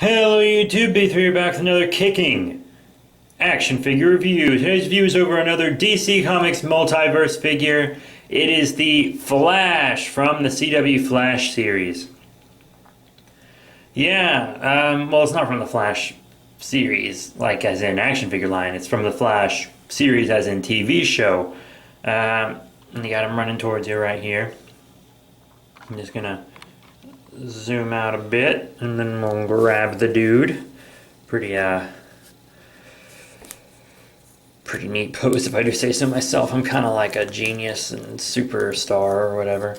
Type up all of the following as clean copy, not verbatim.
Hello YouTube, B3 back with another kicking action figure review. Today's review is over another DC Comics Multiverse figure. It is the Flash from the CW Flash series. Well, it's not from the Flash series, like as in action figure line. It's from the Flash series as in TV show. And you got him running towards you right here. I'm just gonna zoom out a bit and then we'll grab the dude. Pretty neat pose if I do say so myself. I'm kind of like a genius and superstar or whatever.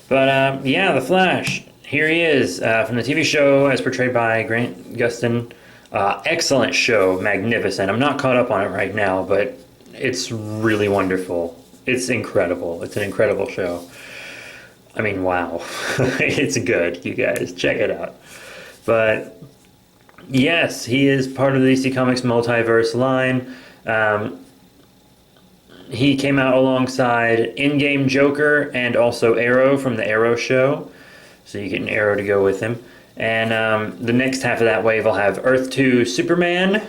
But yeah, the Flash. Here he is from the TV show as portrayed by Grant Gustin. Excellent show, magnificent. I'm not caught up on it right now, but it's really wonderful. It's incredible. It's an incredible show. I mean, wow. It's good, you guys. Check it out. But yes, he is part of the DC Comics Multiverse line. He came out alongside in-game Joker and also Arrow from the Arrow show. So you get an Arrow to go with him. And the next half of that wave will have Earth 2 Superman,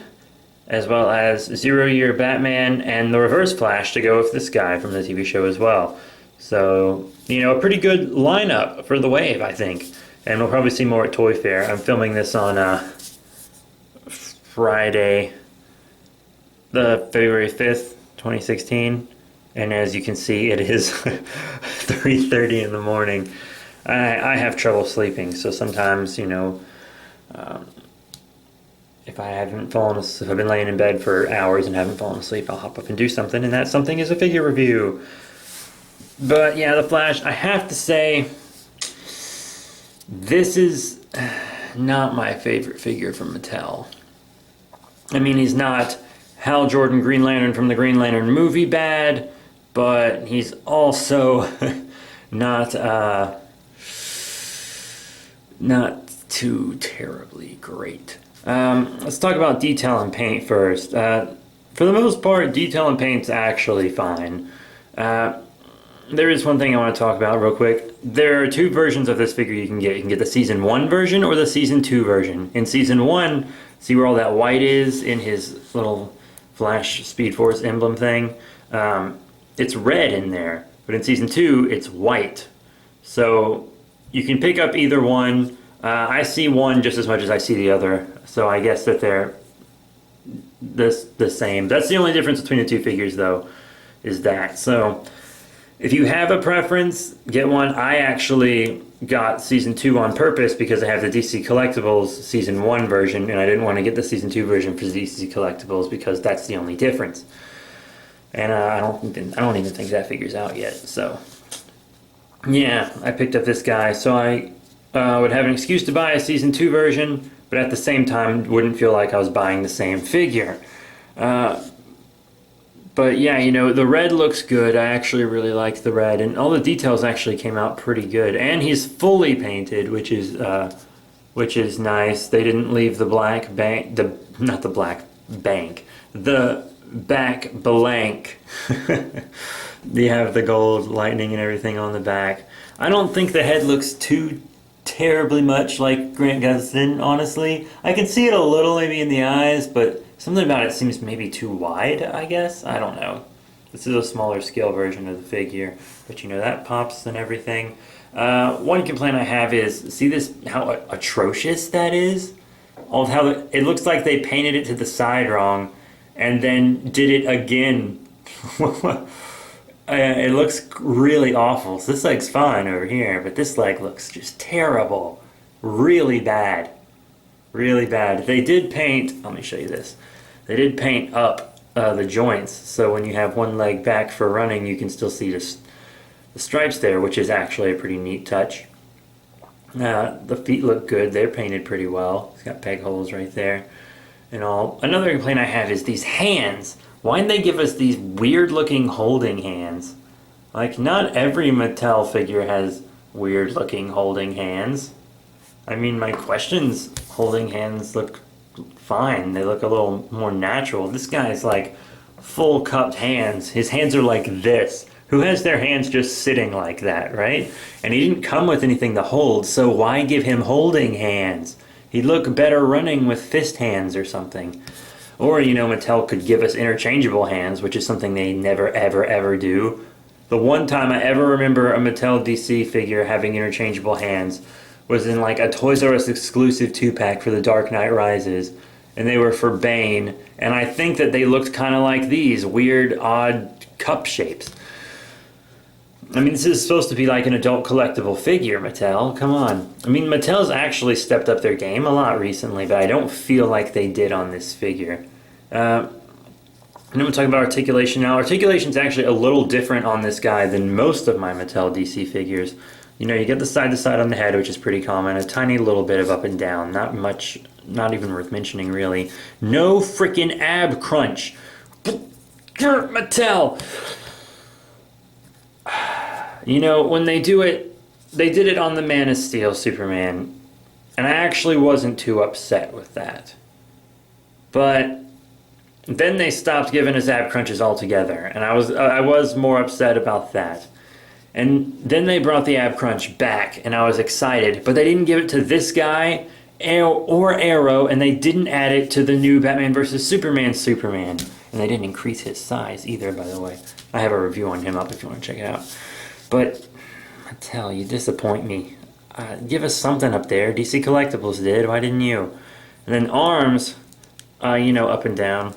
as well as Zero Year Batman and the Reverse Flash to go with this guy from the TV show as well. So, you know, a pretty good lineup for the wave, I think. And we'll probably see more at Toy Fair. I'm filming this on Friday, the February 5th, 2016. And as you can see, it is 3:30 in the morning. I have trouble sleeping, so sometimes, you know, if I've been laying in bed for hours and haven't fallen asleep, I'll hop up and do something, and that something is a figure review. But yeah, the Flash, I have to say, this is not my favorite figure from Mattel. I mean, he's not Hal Jordan Green Lantern from the Green Lantern movie bad, but he's also not too terribly great. Let's talk about detail and paint first. For the most part, detail and paint's actually fine. There is one thing I want to talk about real quick. There are two versions of this figure you can get. You can get the Season 1 version or the Season 2 version. In Season 1, see where all that white is in his little Flash Speed Force emblem thing? It's red in there, but in Season 2, it's white. So you can pick up either one. I see one just as much as I see the other, so I guess that they're the same. That's the only difference between the two figures, though, is that. So if you have a preference, get one. I actually got Season 2 on purpose because I have the DC Collectibles Season 1 version, and I didn't want to get the Season 2 version for DC Collectibles because that's the only difference. And I don't even think that figure's out yet, so yeah, I picked up this guy, so I would have an excuse to buy a Season 2 version, but at the same time wouldn't feel like I was buying the same figure. But yeah, you know, the red looks good. I actually really like the red, and all the details actually came out pretty good. And he's fully painted, which is nice. They didn't leave the black bank, the back blank. You have the gold lightning and everything on the back. I don't think the head looks too terribly much like Grant Gustin, honestly. I can see it a little maybe in the eyes, but something about it seems maybe too wide, I guess. I don't know. This is a smaller scale version of the figure, but you know, that pops and everything. One complaint I have is, see this, how atrocious that is? It looks like they painted it to the side wrong and then did it again. It looks really awful. So this leg's fine over here, but this leg looks just terrible. Really bad. Really bad. They did paint, let me show you this. They did paint up the joints, so when you have one leg back for running, you can still see the stripes there, which is actually a pretty neat touch. The feet look good. They're painted pretty well. It's got peg holes right there and all. Another complaint I have is these hands. Why didn't they give us these weird-looking holding hands? Like, not every Mattel figure has weird-looking holding hands. I mean, my Question's holding hands look fine. They look a little more natural. This guy's like full cupped hands. His hands are like this. Who has their hands just sitting like that, right? And he didn't come with anything to hold, so why give him holding hands? He'd look better running with fist hands or something. Or, you know, Mattel could give us interchangeable hands, which is something they never, ever, ever do. The one time I ever remember a Mattel DC figure having interchangeable hands was in like a Toys R Us exclusive 2-pack for The Dark Knight Rises. And they were for Bane. And I think that they looked kind of like these weird, odd cup shapes. I mean, this is supposed to be like an adult collectible figure, Mattel. Come on. I mean, Mattel's actually stepped up their game a lot recently, but I don't feel like they did on this figure. And then we'll talk about articulation now. Articulation's actually a little different on this guy than most of my Mattel DC figures. You know, you get the side-to-side on the head, which is pretty common. A tiny little bit of up and down. Not much, not even worth mentioning, really. No freaking ab crunch. Mattel! You know, when they do it, they did it on the Man of Steel Superman, and I actually wasn't too upset with that. But then they stopped giving us ab crunches altogether, and I was more upset about that. And then they brought the ab crunch back, and I was excited, but they didn't give it to this guy or Arrow, and they didn't add it to the new Batman vs. Superman, and they didn't increase his size either, by the way. I have a review on him up if you want to check it out. But, Mattel, you disappoint me. Give us something up there. DC Collectibles did. Why didn't you? And then arms, you know, up and down.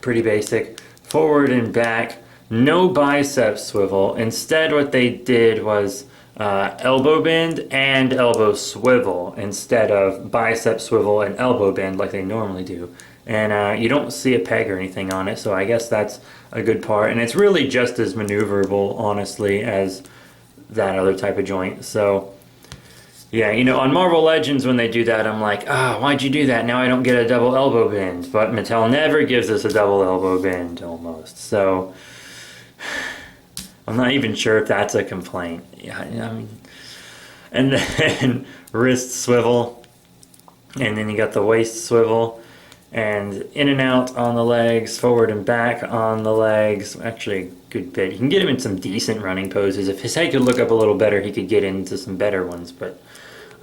Pretty basic. Forward and back. No bicep swivel. Instead, what they did was elbow bend and elbow swivel instead of bicep swivel and elbow bend like they normally do. And you don't see a peg or anything on it, so I guess that's a good part. And it's really just as maneuverable, honestly, as that other type of joint. So, yeah, you know, on Marvel Legends, when they do that, I'm like, why'd you do that? Now I don't get a double elbow bend. But Mattel never gives us a double elbow bend, almost. So, I'm not even sure if that's a complaint. Yeah, I mean, and then wrist swivel, and then you got the waist swivel. And in and out on the legs, forward and back on the legs. Actually, a good bit. You can get him in some decent running poses. If his head could look up a little better, he could get into some better ones. But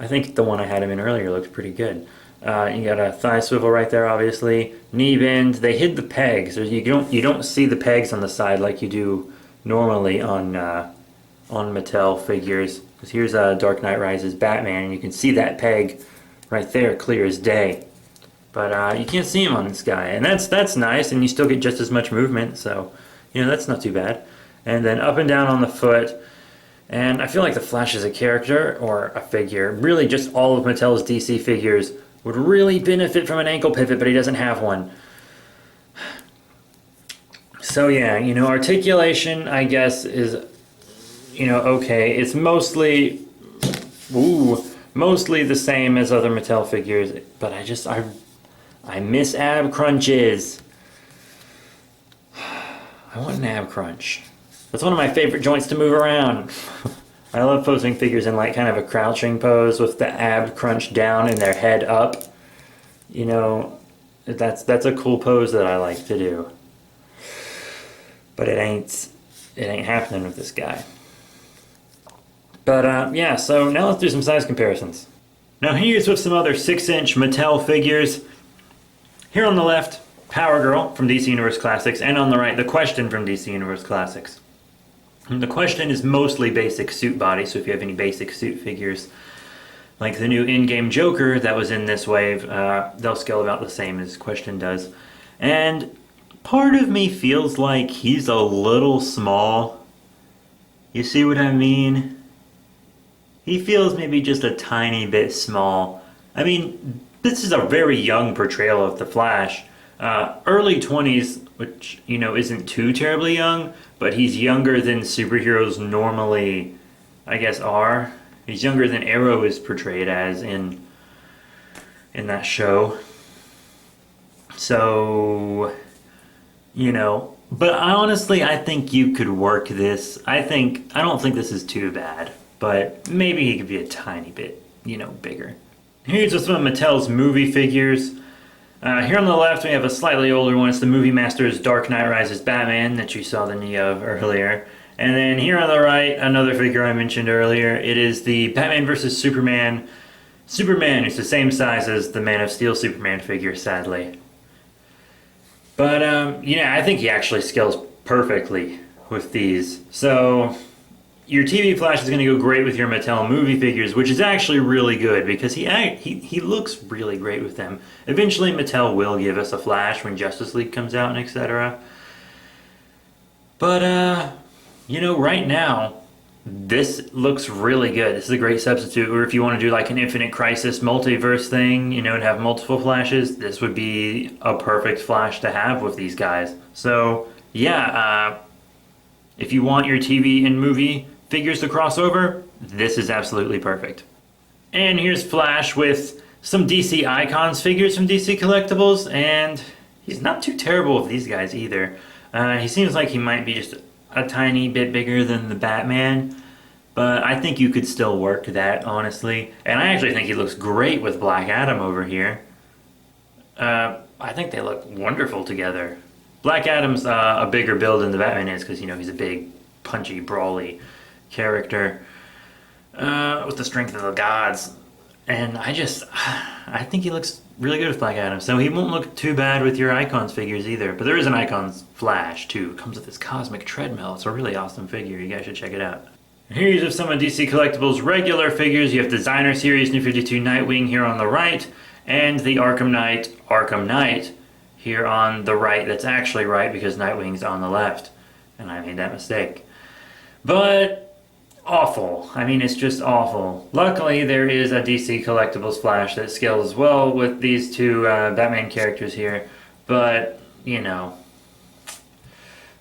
I think the one I had him in earlier looked pretty good. You got a thigh swivel right there, obviously. Knee bend. They hid the pegs. You don't see the pegs on the side like you do normally on Mattel figures. Because here's Dark Knight Rises Batman, and you can see that peg right there, clear as day. But you can't see him on this guy, and that's nice, and you still get just as much movement, so, you know, that's not too bad. And then up and down on the foot, and I feel like the Flash is a character, or a figure. Really, just all of Mattel's DC figures would really benefit from an ankle pivot, but he doesn't have one. So yeah, you know, articulation, I guess, is, you know, okay. It's mostly the same as other Mattel figures, but I miss ab crunches. I want an ab crunch. That's one of my favorite joints to move around. I love posing figures in like kind of a crouching pose with the ab crunch down and their head up. You know, that's a cool pose that I like to do. But it ain't happening with this guy. But yeah, so now let's do some size comparisons. Now here's with some other 6-inch Mattel figures. Here on the left, Power Girl from DC Universe Classics, and on the right, The Question from DC Universe Classics. And The Question is mostly basic suit body, so if you have any basic suit figures, like the new in-game Joker that was in this wave, they'll scale about the same as Question does. And part of me feels like he's a little small. You see what I mean? He feels maybe just a tiny bit small. I mean, this is a very young portrayal of the Flash. Early 20s, which, you know, isn't too terribly young, but he's younger than superheroes normally, I guess, are. He's younger than Arrow is portrayed as in that show. So, you know, but honestly, I think you could work this. I don't think this is too bad, but maybe he could be a tiny bit, you know, bigger. Here's just some of Mattel's movie figures. Here on the left, we have a slightly older one. It's the Movie Masters Dark Knight Rises Batman that you saw the knee of earlier. And then here on the right, another figure I mentioned earlier. It is the Batman vs. Superman Superman is the same size as the Man of Steel Superman figure, sadly. But, yeah, I think he actually scales perfectly with these. So, your TV Flash is going to go great with your Mattel movie figures, which is actually really good because he looks really great with them. Eventually, Mattel will give us a Flash when Justice League comes out and etc. But, you know, right now, this looks really good. This is a great substitute. Or if you want to do like an Infinite Crisis multiverse thing, you know, and have multiple Flashes, this would be a perfect Flash to have with these guys. So, yeah, if you want your TV and movie figures to cross over, this is absolutely perfect. And here's Flash with some DC Icons figures from DC Collectibles, and he's not too terrible with these guys either. He seems like he might be just a tiny bit bigger than the Batman, but I think you could still work that, honestly. And I actually think he looks great with Black Adam over here. I think they look wonderful together. Black Adam's a bigger build than the Batman is because, you know, he's a big, punchy, brawly character with the strength of the gods. And I think he looks really good with Black Adam. So he won't look too bad with your Icons figures either. But there is an Icons Flash too. It comes with this cosmic treadmill. It's a really awesome figure. You guys should check it out. And here you have some of DC Collectibles regular figures. You have Designer Series New 52 Nightwing here on the right, and the Arkham Knight here on the right. That's actually right because Nightwing's on the left, and I made that mistake. But awful. I mean, it's just awful. Luckily, there is a DC Collectibles Flash that scales well with these two Batman characters here. But, you know,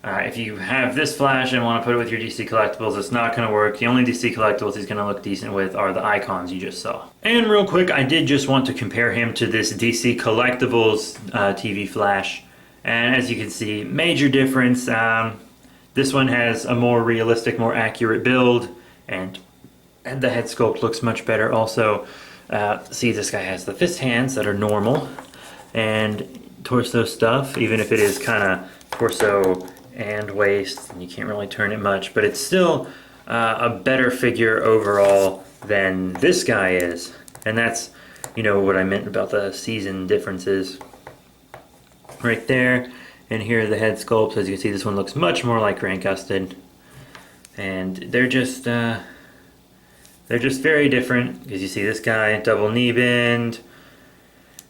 if you have this Flash and want to put it with your DC Collectibles, it's not going to work. The only DC Collectibles he's going to look decent with are the Icons you just saw. And real quick, I did just want to compare him to this DC Collectibles TV Flash. And as you can see, major difference. This one has a more realistic, more accurate build, and the head sculpt looks much better also. See, this guy has the fist hands that are normal, and torso stuff, even if it is kind of torso and waist, and you can't really turn it much, but it's still a better figure overall than this guy is. And that's, you know, what I meant about the season differences. Right there. And here are the head sculpts. As you can see, this one looks much more like Grant Gustin. And they're just very different. Because you see this guy, double knee bend,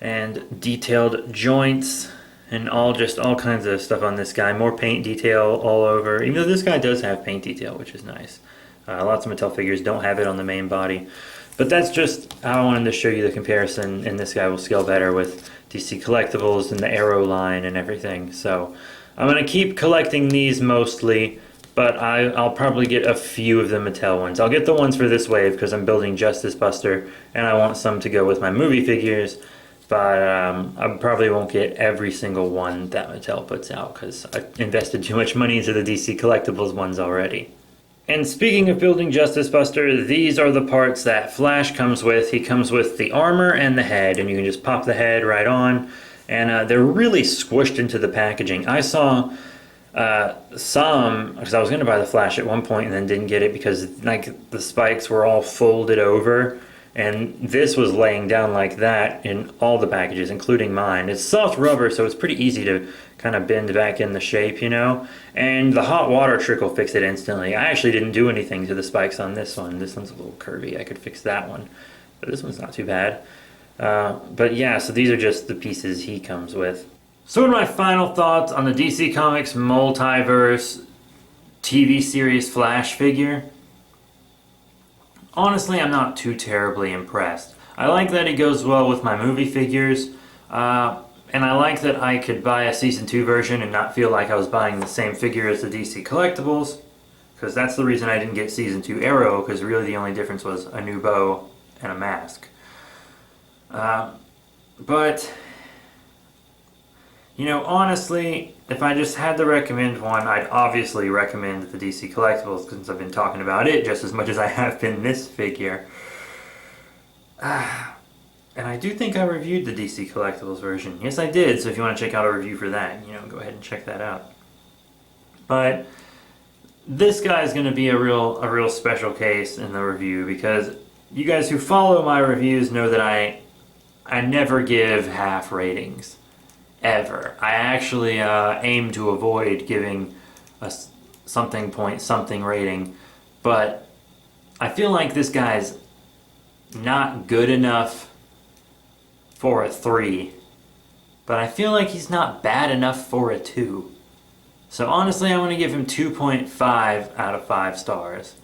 and detailed joints, and all kinds of stuff on this guy. More paint detail all over. Even though this guy does have paint detail, which is nice. Lots of Mattel figures don't have it on the main body. But that's just how I wanted to show you the comparison, and this guy will scale better with DC Collectibles and the Arrow line and everything. So I'm going to keep collecting these mostly, but I'll probably get a few of the Mattel ones. I'll get the ones for this wave because I'm building Justice Buster, and I want some to go with my movie figures, but I probably won't get every single one that Mattel puts out because I invested too much money into the DC Collectibles ones already. And speaking of building Justice Buster, these are the parts that Flash comes with. He comes with the armor and the head, and you can just pop the head right on. And they're really squished into the packaging. I saw some, because I was going to buy the Flash at one point and then didn't get it because like the spikes were all folded over. And this was laying down like that in all the packages, including mine. It's soft rubber, so it's pretty easy to kind of bend back in the shape, you know? And the hot water trick will fix it instantly. I actually didn't do anything to the spikes on this one. This one's a little curvy. I could fix that one. But this one's not too bad. But yeah, so these are just the pieces he comes with. So what are my final thoughts on the DC Comics Multiverse TV series Flash figure? Honestly, I'm not too terribly impressed. I like that it goes well with my movie figures, and I like that I could buy a Season 2 version and not feel like I was buying the same figure as the DC Collectibles, because that's the reason I didn't get Season 2 Arrow, because really the only difference was a new bow and a mask. But, you know, honestly, if I just had to recommend one, I'd obviously recommend the DC Collectibles since I've been talking about it just as much as I have been this figure. And I do think I reviewed the DC Collectibles version. Yes, I did, so if you want to check out a review for that, you know, go ahead and check that out. But this guy is going to be a real special case in the review because you guys who follow my reviews know that I never give half ratings. Ever. I actually aim to avoid giving a something point something rating, but I feel like this guy's not good enough for a 3, but I feel like he's not bad enough for a 2. So honestly, I'm going to give him 2.5 out of 5 stars.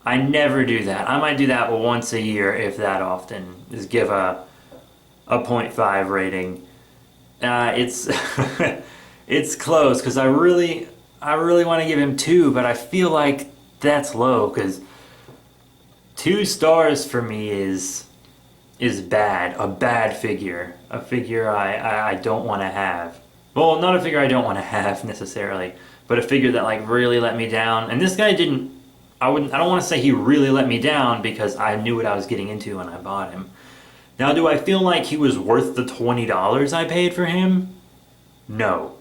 I never do that. I might do that once a year, if that often, is give a 0.5 rating. It's it's close because I really want to give him 2, but I feel like that's low because 2 stars for me is bad, a bad figure, a figure I don't want to have. Well, not a figure I don't want to have necessarily, but a figure that like really let me down. And this guy didn't. I don't want to say he really let me down because I knew what I was getting into when I bought him. Now, do I feel like he was worth the $20 I paid for him? No.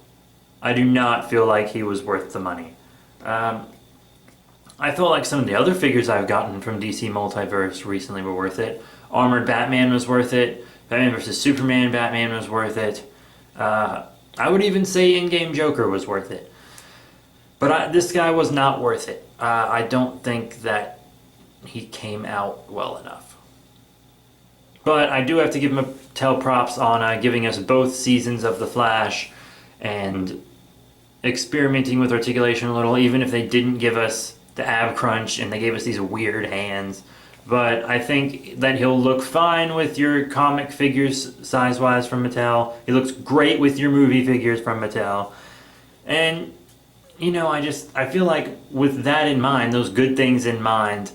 I do not feel like he was worth the money. I feel like some of the other figures I've gotten from DC Multiverse recently were worth it. Armored Batman was worth it. Batman vs. Superman Batman was worth it. I would even say In-Game Joker was worth it. But this guy was not worth it. I don't think that he came out well enough. But I do have to give Mattel props on giving us both seasons of The Flash and experimenting with articulation a little, even if they didn't give us the ab crunch and they gave us these weird hands. But I think that he'll look fine with your comic figures size-wise from Mattel. He looks great with your movie figures from Mattel. And, you know, I feel like with that in mind, those good things in mind,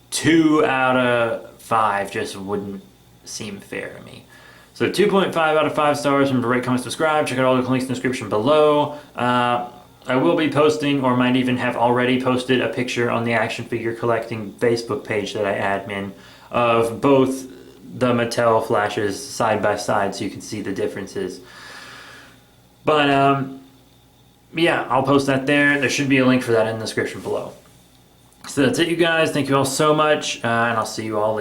2 out of 5 just wouldn't seem fair to me. So 2.5 out of 5 stars. Remember, rate, comment, subscribe. Check out all the links in the description below. I will be posting, or might even have already posted, a picture on the Action Figure Collecting Facebook page that I admin of both the Mattel Flashes side by side so you can see the differences. But, yeah, I'll post that there. There should be a link for that in the description below. So that's it, you guys. Thank you all so much, and I'll see you all later.